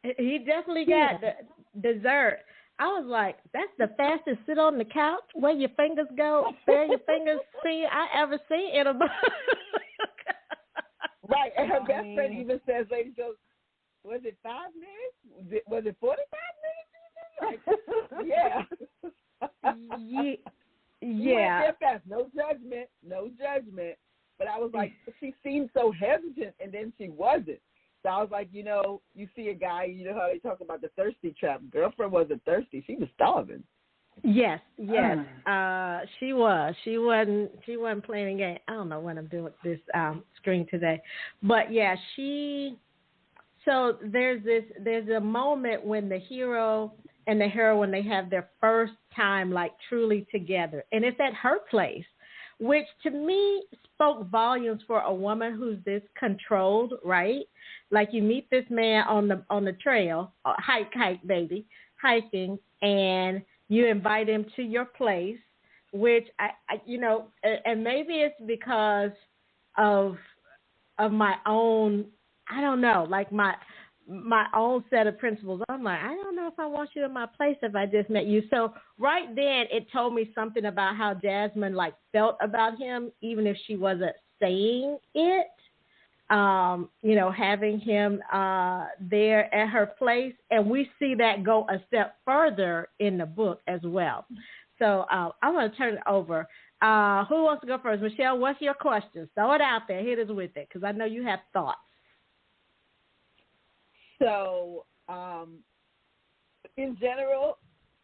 He definitely got the dessert. I was like, that's the fastest sit on the couch where your fingers go, where your fingers see I ever see in a book. Right, and her best friend even says, lady goes, was it 5 minutes? Was it 45 minutes? Like, yeah. Yeah. Went there fast. No judgment. But I was like, she seemed so hesitant, and then she wasn't. So I was like, you see a guy, you know how they talk about the thirsty trap. Girlfriend wasn't thirsty. She was starving. Yes. She was. She wasn't playing a game. I don't know what I'm doing with this screen today. But yeah, so there's a moment when the hero and the heroine, they have their first time like truly together. And it's at her place, which to me spoke volumes for a woman who's this controlled, right? Like you meet this man on the trail, hiking, and you invite him to your place, which I and maybe it's because of my own, I don't know, like my own set of principles. I'm like, I don't know if I want you in my place if I just met you. So right then it told me something about how Jasmine like felt about him, even if she wasn't saying it. Having him there at her place. And we see that go a step further in the book as well. So I'm going to turn it over. Who wants to go first? Michelle, what's your question? Throw it out there. Hit us with it, because I know you have thoughts. So, in general,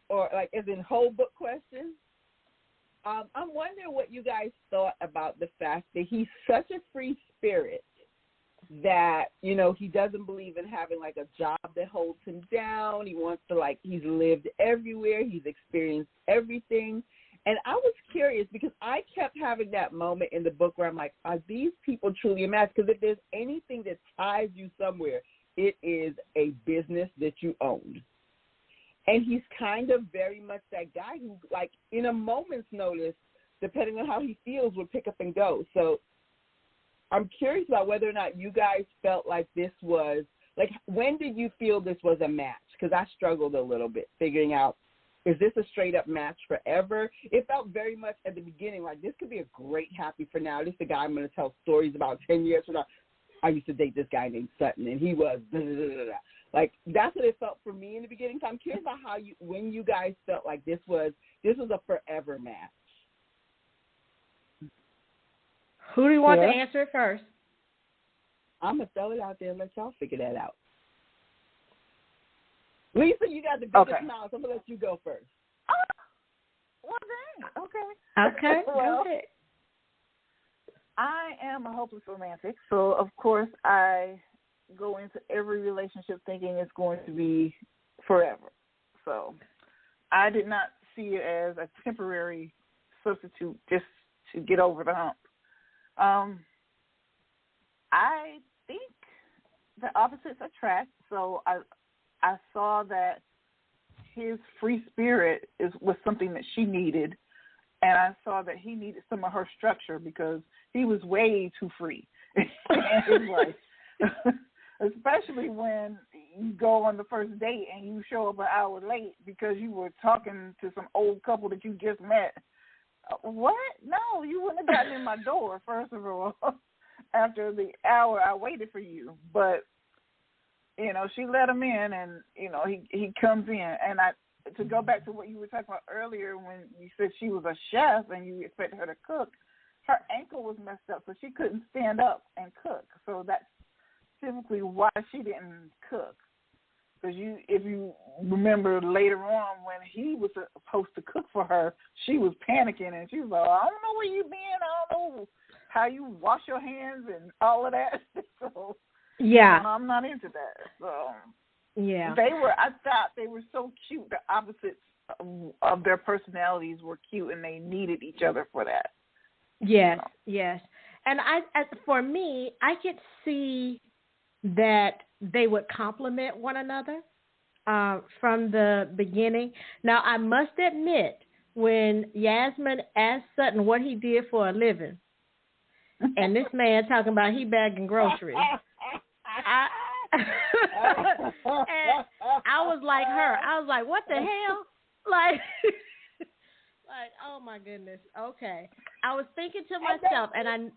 or like as in whole book questions, I'm wondering what you guys thought about the fact that he's such a free spirit that, he doesn't believe in having like a job that holds him down. He wants to he's lived everywhere. He's experienced everything. And I was curious because I kept having that moment in the book where I'm like, are these people truly a match? Because if there's anything that ties you somewhere, it is a business that you own. And he's kind of very much that guy who, like, in a moment's notice, depending on how he feels, would pick up and go. So I'm curious about whether or not you guys felt like this was, like, when did you feel this was a match? Because I struggled a little bit figuring out, is this a straight-up match forever? It felt very much at the beginning like this could be a great happy for now. This is the guy I'm going to tell stories about 10 years from now. I used to date this guy named Sutton, and he was blah, blah, blah, blah. Like, that's what it felt for me in the beginning. So I'm curious about when you guys felt like this was a forever match. Who do you want to answer it first? I'm going to throw it out there and let y'all figure that out. Lisa, you got the biggest mouth. I'm going to let you go first. Well, dang. Okay. Okay. Well, I am a hopeless romantic, so of course I go into every relationship thinking it's going to be forever. So I did not see it as a temporary substitute just to get over the hump. I think the opposites attract, so I saw that his free spirit was something that she needed, and I saw that he needed some of her structure because he was way too free in his life. Especially when you go on the first date and you show up an hour late because you were talking to some old couple that you just met. What? No, you wouldn't have gotten in my door, first of all, after the hour I waited for you. But, she let him in and, he comes in. And to go back to what you were talking about earlier when you said she was a chef and you expected her to cook, her ankle was messed up, so she couldn't stand up and cook. So that's typically why she didn't cook. Because if you remember later on when he was supposed to cook for her, she was panicking and she was like, I don't know where you been. I don't know how you wash your hands and all of that. So yeah, I'm not into that. So yeah, I thought they were so cute. The opposites of their personalities were cute, and they needed each other for that. Yes, yes. And for me, I could see that they would complement one another from the beginning. Now, I must admit, when Yasmine asked Sutton what he did for a living, and this man talking about he bagging groceries, like her. I was like, what the hell? Like, like, oh my goodness. Okay. I was thinking to myself, and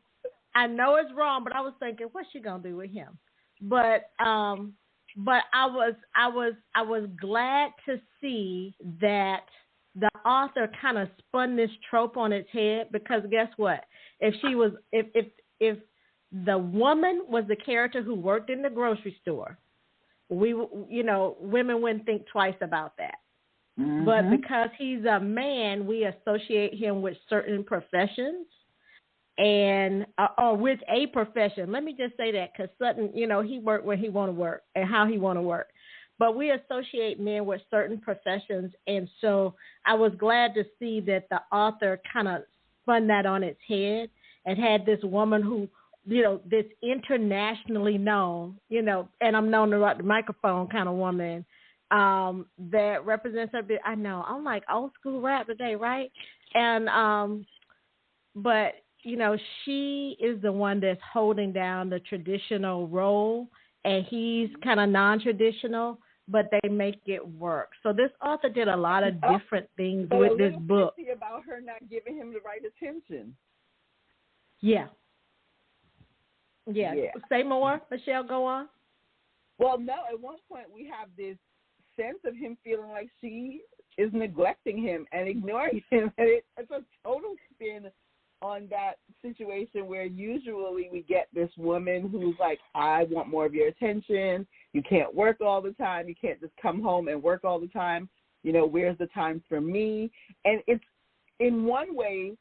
I know it's wrong, but I was thinking, what's she gonna do with him? But I was glad to see that the author kind of spun this trope on its head, because guess what? If the woman was the character who worked in the grocery store, women wouldn't think twice about that. Mm-hmm. But because he's a man, we associate him with certain professions and or with a profession. Let me just say that, because Sutton, he worked where he want to work and how he want to work. But we associate men with certain professions, and so I was glad to see that the author kind of spun that on its head and had this woman who, this internationally known, and I'm known to rock the microphone kind of woman, that represents her. I know, I'm like old school rap today, right? And but she is the one that's holding down the traditional role, and he's kind of non-traditional, but they make it work. So this author did a lot of different things with this book. About her not giving him the right attention. Yeah. Say more, Michelle. Go on. Well, no. At one point, we have this sense of him feeling like she is neglecting him and ignoring him, and it's a total spin on that situation where usually we get this woman who's like, I want more of your attention. You can't work all the time. You can't just come home and work all the time. Where's the time for me? And it's, in one way,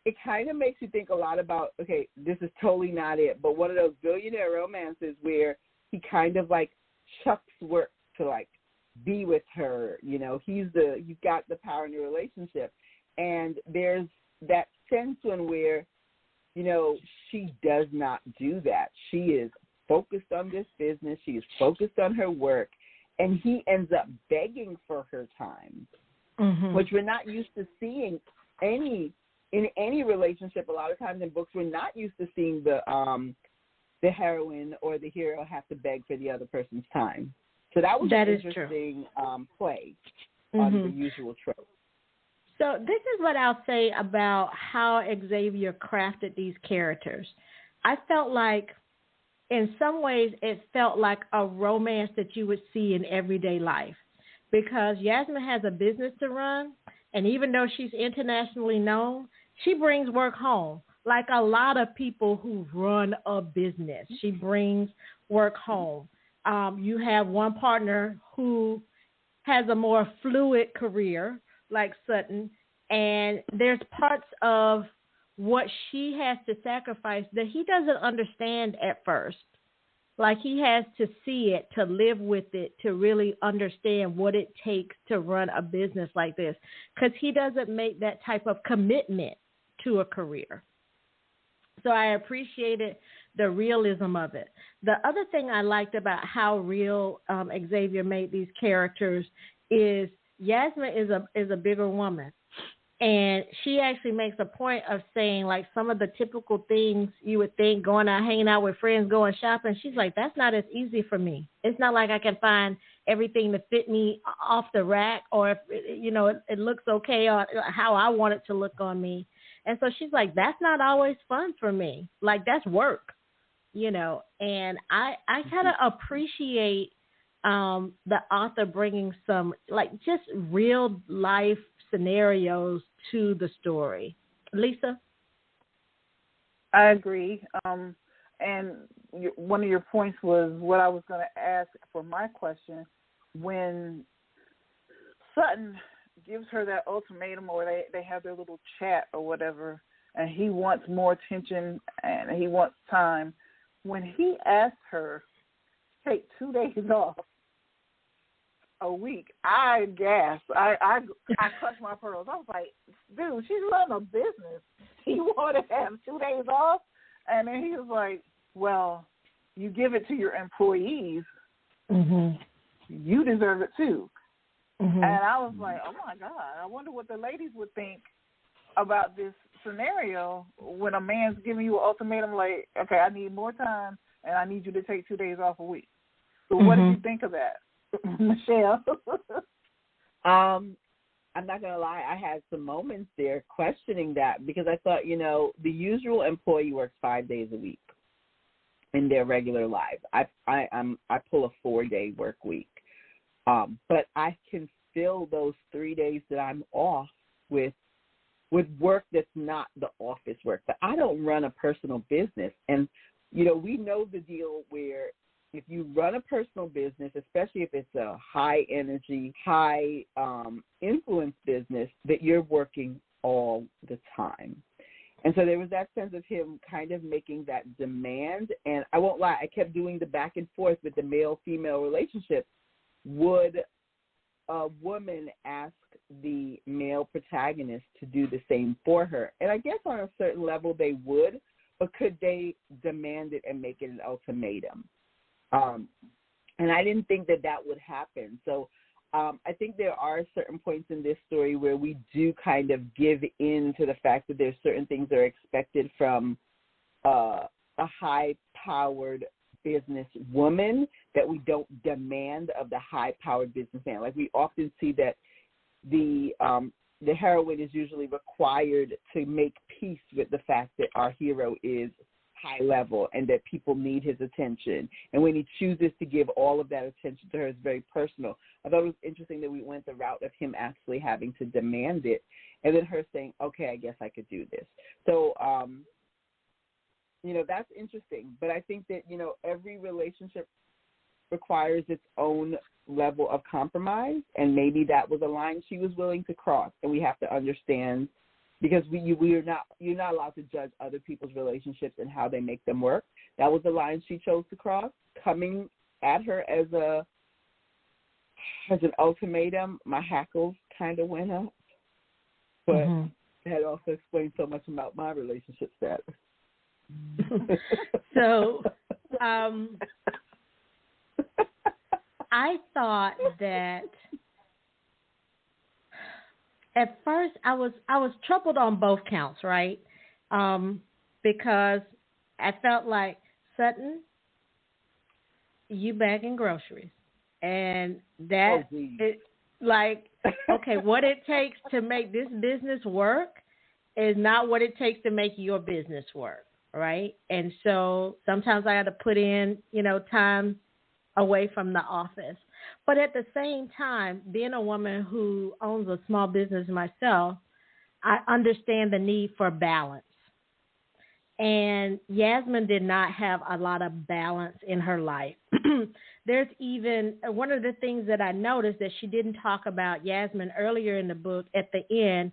it kind of makes you think a lot about, okay, this is totally not it, but one of those billionaire romances where he kind of like chucks work to like be with her. You've got the power in your relationship. And there's that sense where, she does not do that. She is focused on this business. She is focused on her work. And he ends up begging for her time, which we're not used to seeing in any relationship. A lot of times in books, we're not used to seeing the heroine or the hero have to beg for the other person's time. So that was an interesting play on the usual trope. So this is what I'll say about how Xavier crafted these characters. I felt like, in some ways, it felt like a romance that you would see in everyday life, because Yasmine has a business to run, and even though she's internationally known, she brings work home. Like a lot of people who run a business, she brings work home. You have one partner who has a more fluid career, like Sutton, and there's parts of what she has to sacrifice that he doesn't understand at first. Like, he has to see it, to live with it, to really understand what it takes to run a business like this, because he doesn't make that type of commitment to a career. So I appreciated the realism of it. The other thing I liked about how real Xavier made these characters is Yasmine is a bigger woman, and she actually makes a point of saying, like, some of the typical things you would think, going out, hanging out with friends, going shopping. She's like, that's not as easy for me. It's not like I can find everything to fit me off the rack, or if it looks okay or how I want it to look on me. And so she's like, that's not always fun for me. Like, that's work, and I kind of appreciate the author bringing some, like, just real life scenarios to the story. Lisa? I agree. And one of your points was what I was going to ask for my question. When Sutton gives her that ultimatum, or they have their little chat or whatever, and he wants more attention and he wants time, when he asked her to take 2 days off a week, I gasped. I clutched my pearls. I was like, dude, she's running a business. He wanted to have 2 days off? And then he was like, well, you give it to your employees. You deserve it too. And I was like, oh my God, I wonder what the ladies would think about this scenario when a man's giving you an ultimatum like, okay, I need more time and I need you to take 2 days off a week. So what did you think of that? Michelle. I'm not going to lie, I had some moments there questioning that because I thought, the usual employee works 5 days a week in their regular lives. I pull a 4-day work week. But I can fill those 3 days that I'm off with work that's not the office work. But I don't run a personal business. And, we know the deal where if you run a personal business, especially if it's a high energy, high influence business, that you're working all the time. And so there was that sense of him kind of making that demand. And I won't lie, I kept doing the back and forth with the male-female relationship. Would a woman ask the male protagonist to do the same for her? And I guess on a certain level they would, but could they demand it and make it an ultimatum? And I didn't think that would happen. So I think there are certain points in this story where we do kind of give in to the fact that there's certain things that are expected from a high-powered business woman that we don't demand of the high-powered businessman. Like we often see that the heroine is usually required to make peace with the fact that our hero is high level and that people need his attention. And when he chooses to give all of that attention to her, it's very personal. I thought it was interesting that we went the route of him actually having to demand it and then her saying, okay, I guess I could do this. So, that's interesting. But I think that, every relationship requires its own level of compromise, and maybe that was a line she was willing to cross, and we have to understand because you're not allowed to judge other people's relationships and how they make them work. That was the line she chose to cross. Coming at her as an ultimatum, my hackles kind of went up, but that also explains so much about my relationship status. So, I thought that at first I was troubled on both counts, right? Because I felt like, Sutton, you bagging groceries, and that okay, what it takes to make this business work is not what it takes to make your business work, right? And so sometimes I had to put in, time away from the office. But at the same time, being a woman who owns a small business myself, I understand the need for balance. And Yasmine did not have a lot of balance in her life. There's even one of the things that I noticed that she didn't talk about, Yasmine, earlier in the book at the end,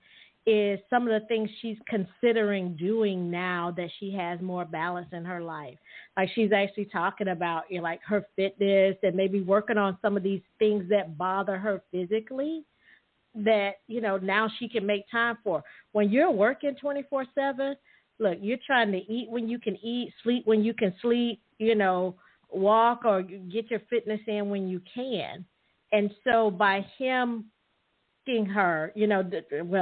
is some of the things she's considering doing now that she has more balance in her life. Like she's actually talking about, like her fitness and maybe working on some of these things that bother her physically that, now she can make time for. When you're working 24/7, look, you're trying to eat when you can eat, sleep when you can sleep, walk or get your fitness in when you can. And so by him her,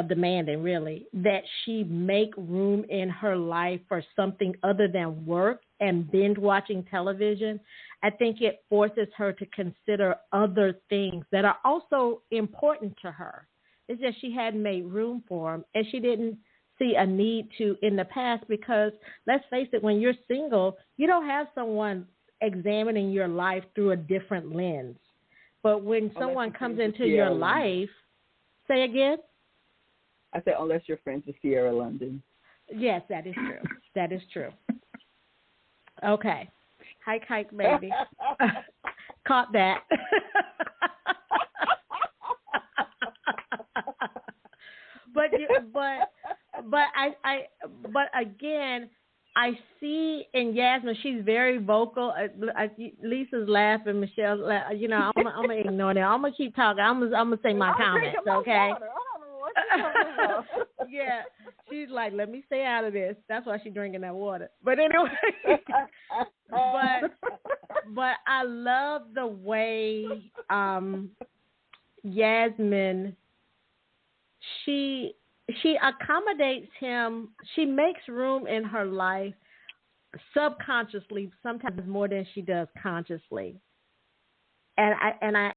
demanding really that she make room in her life for something other than work and binge watching television, I think it forces her to consider other things that are also important to her. It's just she hadn't made room for them, and she didn't see a need to in the past because, let's face it, when you're single, you don't have someone examining your life through a different lens. But when someone comes into your life, say again? I said, unless you're friends with Sierra London. Yes, that is true. That is true. Okay. Hike, baby. Caught that. But again, I see in Yasmine, she's very vocal. Lisa's laughing, Michelle's laughing. I'm gonna ignore that. I'm gonna keep talking. I'm gonna say my comments, okay? Yeah, she's like, let me stay out of this. That's why she's drinking that water. But anyway, but I love the way Yasmine, she accommodates him. She makes room in her life subconsciously, sometimes more than she does consciously. And I